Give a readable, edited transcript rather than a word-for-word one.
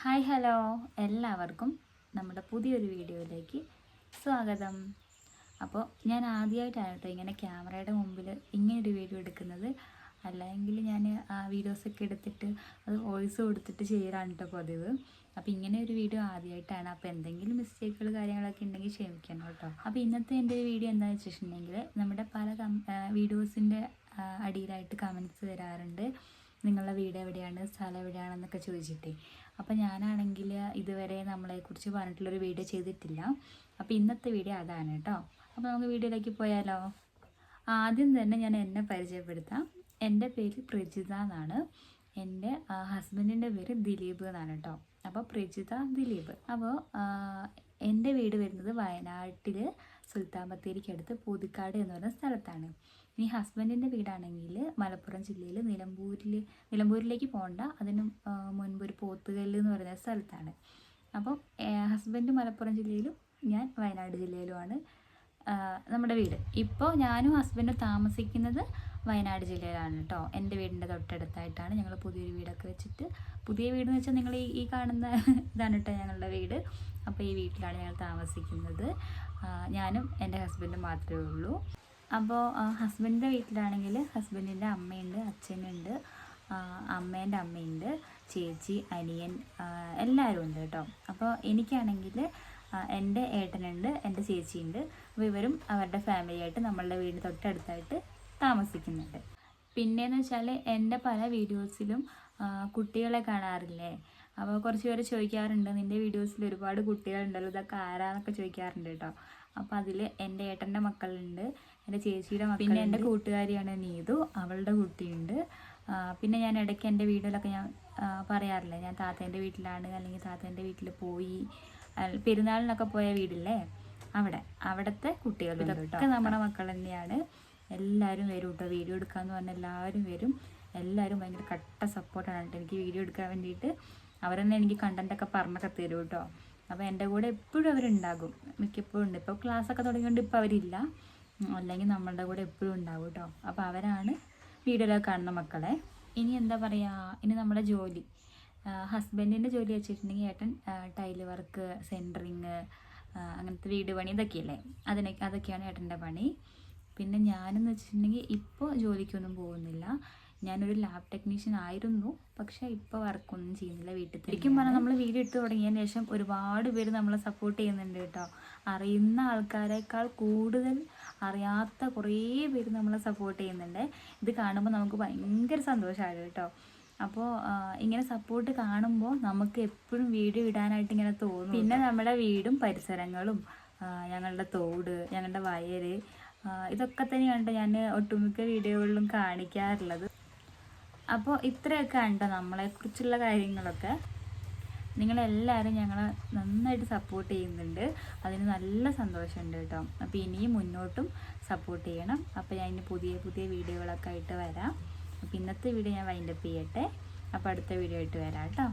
Hi hello എല്ലാവർക്കും നമ്മുടെ പുതിയൊരു വീഡിയോയിലേക്ക് സ്വാഗതം. അപ്പോൾ ഞാൻ ആദ്യമായിട്ടാണ് കേട്ടോ ഇങ്ങനെ ക്യാമറയുടെ മുമ്പിൽ ഇങ്ങനൊരു വീഡിയോ എടുക്കുന്നത്. അല്ലെങ്കിൽ ഞാൻ വീഡിയോസൊക്കെ എടുത്തിട്ട് അത് വോയിസ് കൊടുത്തിട്ട് ചെയ്യാറാണ് കേട്ടോ പതിവ്. അപ്പോൾ ഇങ്ങനെ ഒരു വീഡിയോ ആദ്യമായിട്ടാണ്. അപ്പോൾ എന്തെങ്കിലും മിസ്റ്റേക്കുകൾ കാര്യങ്ങളൊക്കെ ഉണ്ടെങ്കിൽ ക്ഷമിക്കണം കേട്ടോ. അപ്പോൾ ഇന്നത്തെ എൻ്റെ ഒരു വീഡിയോ എന്താണെന്ന് വെച്ചിട്ടുണ്ടെങ്കിൽ നമ്മുടെ പല വീഡിയോസിൻ്റെ അടിയിലായിട്ട് കമൻറ്റ്സ് വരാറുണ്ട്, നിങ്ങളുടെ വീട് എവിടെയാണ്, സ്ഥലം എവിടെയാണെന്നൊക്കെ ചോദിച്ചിട്ടേ. അപ്പോൾ ഞാനാണെങ്കിൽ ഇതുവരെ നമ്മളെക്കുറിച്ച് പറഞ്ഞിട്ടുള്ളൊരു വീഡിയോ ചെയ്തിട്ടില്ല. അപ്പോൾ ഇന്നത്തെ വീഡിയോ അതാണ് കേട്ടോ. അപ്പോൾ നമുക്ക് വീഡിയോയിലേക്ക് പോയാലോ. ആദ്യം തന്നെ ഞാൻ എന്നെ പരിചയപ്പെടുത്താം. എൻ്റെ പേര് പ്രജിത എന്നാണ്. എൻ്റെ ഹസ്ബൻഡിൻ്റെ പേര് ദിലീപ് എന്നാണ് കേട്ടോ. അപ്പോൾ പ്രജിത ദിലീപ്. അപ്പോൾ എൻ്റെ വീട് വരുന്നത് വയനാട്ടിൽ സുൽത്താൻ ബത്തേരിക്കടുത്ത് പുതുക്കാട് എന്ന് പറയുന്ന സ്ഥലത്താണ്. ഇനി ഹസ്ബൻഡിൻ്റെ വീടാണെങ്കിൽ മലപ്പുറം ജില്ലയിൽ നിലമ്പൂരിലേക്ക് പോകണ്ട, അതിന് മുൻപ് ഒരു പോത്തുകല്ല് എന്ന് പറയുന്ന സ്ഥലത്താണ്. അപ്പം ഹസ്ബൻഡ് മലപ്പുറം ജില്ലയിലും ഞാൻ വയനാട് ജില്ലയിലുമാണ് നമ്മുടെ വീട്. ഇപ്പോൾ ഞാനും ഹസ്ബൻഡും താമസിക്കുന്നത് വയനാട് ജില്ലയിലാണ് കേട്ടോ. എൻ്റെ വീടിൻ്റെ തൊട്ടടുത്തായിട്ടാണ് ഞങ്ങൾ പുതിയൊരു വീടൊക്കെ വെച്ചിട്ട്. പുതിയ വീടെന്ന് വെച്ചാൽ നിങ്ങൾ ഈ കാണുന്ന ഇതാണ് കേട്ടോ ഞങ്ങളുടെ വീട്. അപ്പോൾ ഈ വീട്ടിലാണ് ഞങ്ങൾ താമസിക്കുന്നത്. ഞാനും എൻ്റെ ഹസ്ബൻഡും മാത്രമേ ഉള്ളൂ. അപ്പോൾ ഹസ്ബൻഡിൻ്റെ വീട്ടിലാണെങ്കിൽ ഹസ്ബൻഡിൻ്റെ അമ്മയുണ്ട്, അച്ഛനുണ്ട്, അമ്മേൻ്റെ അമ്മയുണ്ട്, ചേച്ചി, അനിയൻ, എല്ലാവരും ഉണ്ട് കേട്ടോ. അപ്പോൾ എനിക്കാണെങ്കിൽ എൻ്റെ ഏട്ടനുണ്ട്, എൻ്റെ ചേച്ചിയുണ്ട്. അപ്പോൾ ഇവരും അവരുടെ ഫാമിലിയായിട്ട് നമ്മളുടെ വീടിന് തൊട്ടടുത്തായിട്ട് താമസിക്കുന്നുണ്ട്. പിന്നെയെന്ന് വെച്ചാൽ എൻ്റെ പല വീഡിയോസിലും കുട്ടികളെ കാണാറില്ലേ. അപ്പോൾ കുറച്ച് പേര് ചോദിക്കാറുണ്ട്, നിൻ്റെ വീഡിയോസിൽ ഒരുപാട് കുട്ടികളുണ്ടല്ലോ, ഇതൊക്കെ ആരാന്നൊക്കെ ചോദിക്കാറുണ്ട് കേട്ടോ. അപ്പോൾ അതിൽ എൻ്റെ ഏട്ടൻ്റെ മക്കളുണ്ട്, എൻ്റെ ചേച്ചിയുടെ മക്കൾ, പിന്നെ എൻ്റെ കൂട്ടുകാരിയാണ് നീതു, അവളുടെ കുട്ടിയുണ്ട്. പിന്നെ ഞാൻ ഇടയ്ക്ക് എൻ്റെ വീഡിയോയിലൊക്കെ ഞാൻ പറയാറില്ലേ, ഞാൻ താത്തേൻ്റെ വീട്ടിലാണ്, അല്ലെങ്കിൽ താത്തേൻ്റെ വീട്ടിൽ പോയി, പെരുന്നാളിനൊക്കെ പോയ വീടില്ലേ അവിടുത്തെ കുട്ടികളുണ്ട് കേട്ടോ. നമ്മുടെ മക്കൾ തന്നെയാണ്. എല്ലാവരും വരും കേട്ടോ, വീഡിയോ എടുക്കാമെന്ന് പറഞ്ഞാൽ എല്ലാവരും വരും. എല്ലാവരും ഭയങ്കര കട്ട സപ്പോർട്ടാണ് കേട്ടോ എനിക്ക് വീഡിയോ എടുക്കാൻ വേണ്ടിയിട്ട്. അവരെന്നെ എനിക്ക് കണ്ടൻറ്റൊക്കെ പറഞ്ഞൊക്കെ തരും കേട്ടോ. അപ്പോൾ എൻ്റെ കൂടെ എപ്പോഴും അവരുണ്ടാകും, മിക്കപ്പോഴും ഉണ്ട്. ഇപ്പോൾ ക്ലാസ്സൊക്കെ തുടങ്ങിയോണ്ട് ഇപ്പോൾ അവരില്ല, അല്ലെങ്കിൽ നമ്മളുടെ കൂടെ എപ്പോഴും ഉണ്ടാകും കേട്ടോ. അപ്പോൾ അവരാണ് വീഡിയോയിലൊക്കെ കാണുന്ന മക്കളെ. ഇനി എന്താ പറയുക, ഇനി നമ്മുടെ ജോലി, ഹസ്ബൻഡിൻ്റെ ജോലി വെച്ചിട്ടുണ്ടെങ്കിൽ ഏട്ടൻ ടൈല് വർക്ക്, സെൻറ്ററിങ്, അങ്ങനത്തെ വീട് പണി ഇതൊക്കെയല്ലേ, അതൊക്കെയാണ് ഏട്ടൻ്റെ പണി. പിന്നെ ഞാനെന്ന് വെച്ചിട്ടുണ്ടെങ്കിൽ ഇപ്പോൾ ജോലിക്കൊന്നും പോകുന്നില്ല. ഞാനൊരു ലാബ് ടെക്നീഷ്യൻ ആയിരുന്നു, പക്ഷേ ഇപ്പോൾ വർക്കൊന്നും ചെയ്യുന്നില്ല, വീട്ടിൽ. ശരിക്കും പറഞ്ഞാൽ നമ്മൾ വീഡിയോ ഇട്ട് തുടങ്ങിയതിന് ശേഷം ഒരുപാട് പേര് നമ്മളെ സപ്പോർട്ട് ചെയ്യുന്നുണ്ട് കേട്ടോ. അറിയുന്ന ആൾക്കാരെക്കാൾ കൂടുതൽ അറിയാത്ത കുറേ പേര് നമ്മളെ സപ്പോർട്ട് ചെയ്യുന്നുണ്ട്. ഇത് കാണുമ്പോൾ നമുക്ക് ഭയങ്കര സന്തോഷമാണ് കേട്ടോ. അപ്പോൾ ഇങ്ങനെ സപ്പോർട്ട് കാണുമ്പോൾ നമുക്ക് എപ്പോഴും വീഡിയോ ഇടാനായിട്ട് ഇങ്ങനെ തോന്നും. പിന്നെ നമ്മുടെ വീടും പരിസരങ്ങളും, ഞങ്ങളുടെ തോട്, ഞങ്ങളുടെ വയൽ, ഇതൊക്കെ തന്നെയാണ് ഞാൻ ഒട്ടുമിക്ക വീഡിയോകളിലും കാണിക്കാറുള്ളത്. അപ്പോൾ ഇത്രയൊക്കെ ഉണ്ടോ നമ്മളെക്കുറിച്ചുള്ള കാര്യങ്ങളൊക്കെ. നിങ്ങളെല്ലാവരും ഞങ്ങളെ നന്നായിട്ട് സപ്പോർട്ട് ചെയ്യുന്നുണ്ട്, അതിന് നല്ല സന്തോഷമുണ്ട് കേട്ടോ. അപ്പോൾ ഇനിയും മുന്നോട്ടും സപ്പോർട്ട് ചെയ്യണം. അപ്പോൾ ഞാൻ ഇനി പുതിയ പുതിയ വീഡിയോകളൊക്കെ ആയിട്ട് വരാം. അപ്പോൾ ഇന്നത്തെ വീഡിയോ ഞാൻ വൈൻഡപ്പ് ചെയ്യട്ടെ. അപ്പോൾ അടുത്ത വീഡിയോ ആയിട്ട് വരാം കേട്ടോ.